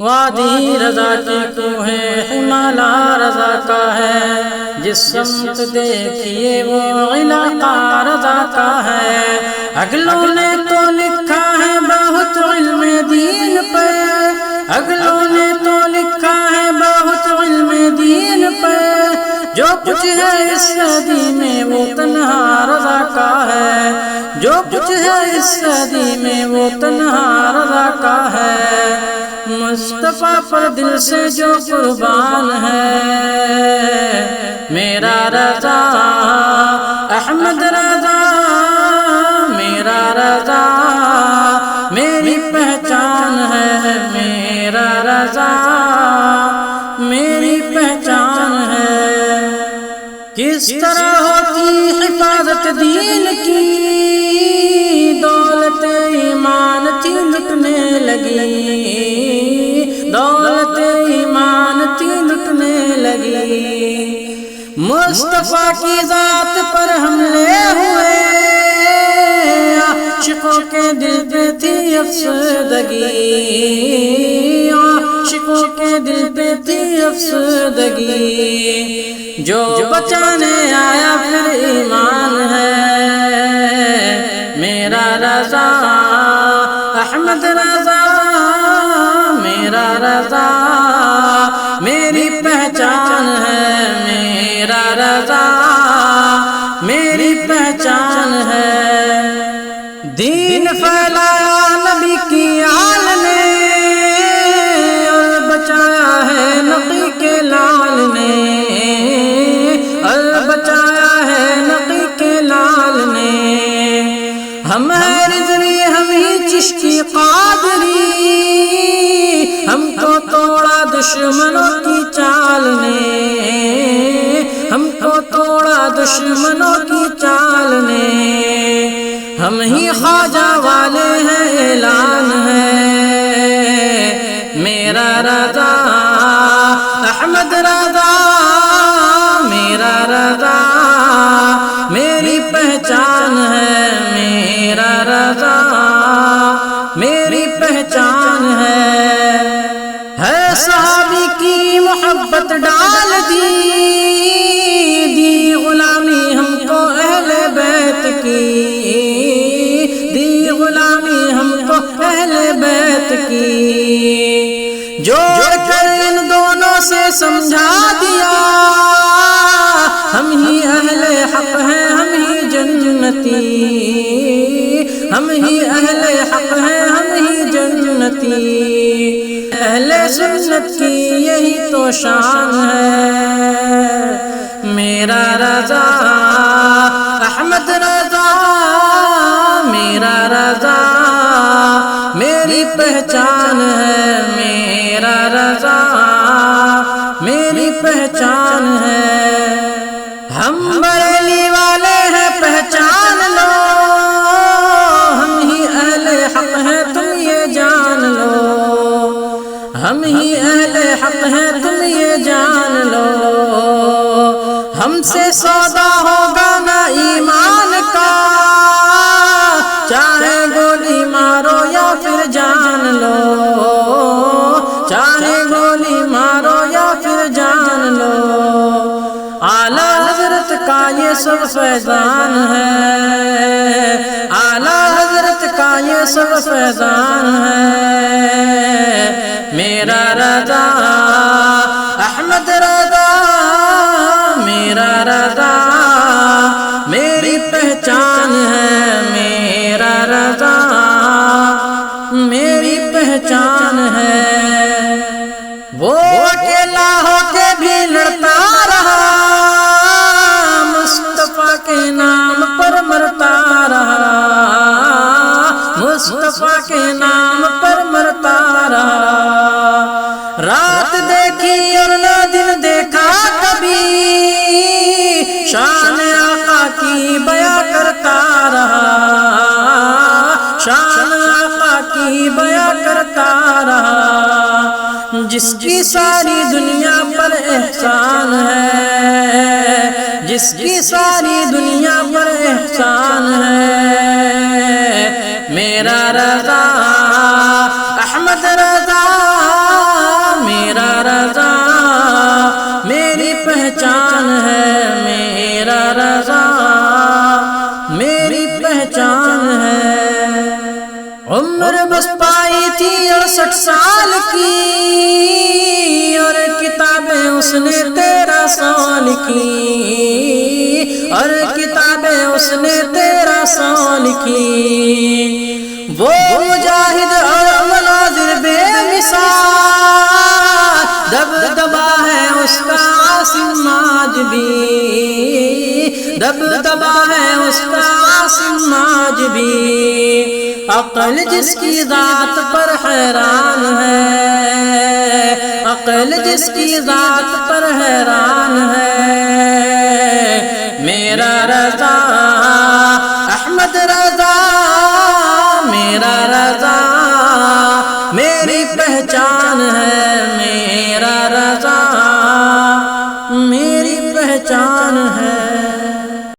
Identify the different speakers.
Speaker 1: وادی رضا کی تو ہے ہمالا رضا کا ہے، جس سمت دیکھیے وہ علاقہ رضا کا ہے۔ اگلوں نے تو لکھا ہے بہت علم دین پر، اگلوں نے تو لکھا ہے بہت علم دین پر، جو کچھ ہے اس صدی میں وہ تنہا رضا کا ہے، جو کچھ ہے اس صدی میں وہ تنہا رضا کا ہے۔ مصطفیٰ پر دل سے جو قربان ہے، میرا رضا احمد رضا، میرا رضا میری پہچان ہے، میرا رضا میری پہچان ہے۔ کس طرح ہوتی حفاظت دین کی، دولت ایمان تھی لٹنے لگی، دولت ایمان تھی لٹنے لگی۔ مصطفیٰ کی ذات پر حملے ہوئے، عاشقوں کے دل پہ تھی افسردگی، عاشقوں کے دل پہ تھی افسردگی۔ جو بچانے آیا پھر ایمان ہے، میرا رضا احمد رضا، میرا رضا میری پہچان ہے، میرا رضا میری پہچان ہے۔ دین پھیلایا نبی کی آل نے، اور بچایا ہے نقی کے لال نے، اور بچایا ہے نقی کے لال نے۔ ہم ہیں رضوی ہم ہی چشتی قادری، ہم کو توڑا دشمنوں کی چال نے، ہم کو توڑا دشمنوں کی چال نے۔ ہم ہی خواجہ والے ہیں اعلان ہے، میرا رضا احمد رضا، میرا رضا میری پہچان ہے، میرا رضا میری پہچان ہے۔ صحابی کی محبت ڈال دی، دی غلامی ہم کو اہل بیت کی، دی غلامی ہم کو اہل بیت کی۔ جوڑ کر ان دونوں سے سمجھا دیا، ہم ہی اہل حق ہیں ہم ہی جنتی، ہم ہی اہل حق ہیں ہم ہی جنتی۔ اہل سنت کی یہی تو شان ہے، میرا رضا احمد رضا، میرا رضا میری پہچان ہے، میرا رضا میری پہچان ہے۔ ہم بریلی والے ہیں پہچان لو، ہم ہی اہل حق ہیں تم یہ جان لو، ہم ہی اہل حق ہیں تم یہ جان لو۔ ہم سے سودا ہوگا نہ ایمان کا، چاہے گولی مارو یا پھر جان لو، چاہے گولی مارو یا پھر جان لو۔ اعلیٰ حضرت کا یہ سب فیضان ہے، اعلیٰ حضرت کا یہ سب فیضان ہے، میرا رضا احمد رضا، میرا رضا میری پہچان ہے، میرا رضا میری پہچان ہے۔ وہ اکیلا ہو کے بھی لڑتا رہا، مصطفیٰ کے نام پر مرتا رہا، مصطفیٰ کے نام پر مرتا رہا۔ رات دیکھی اور نہ دن دیکھا کبھی، شان آقا کی بیاں کرتا رہا، شان آقا کی بیاں کرتا رہا۔ جس کی ساری دنیا پر احسان ہے، جس کی ساری دنیا پر احسان ہے، میرا رضا احمد رضا، عمر بس پائی تھی 68 سال کی، اور کتابیں اس نے 13 سال کی، اور کتابیں اس نے 13 سال کی۔ وہ مجاہد اور مناظر بے مثال، دبدبا ہے اس کا عاصم آج بھی، دبدبا ہے اس کا عاصم آج بھی۔ عقل جس کی ذات پر حیران ہے، عقل جس کی ذات پر حیران ہے، میرا رضا احمد رضا، میرا رضا میری پہچان ہے، میرا رضا میری پہچان ہے۔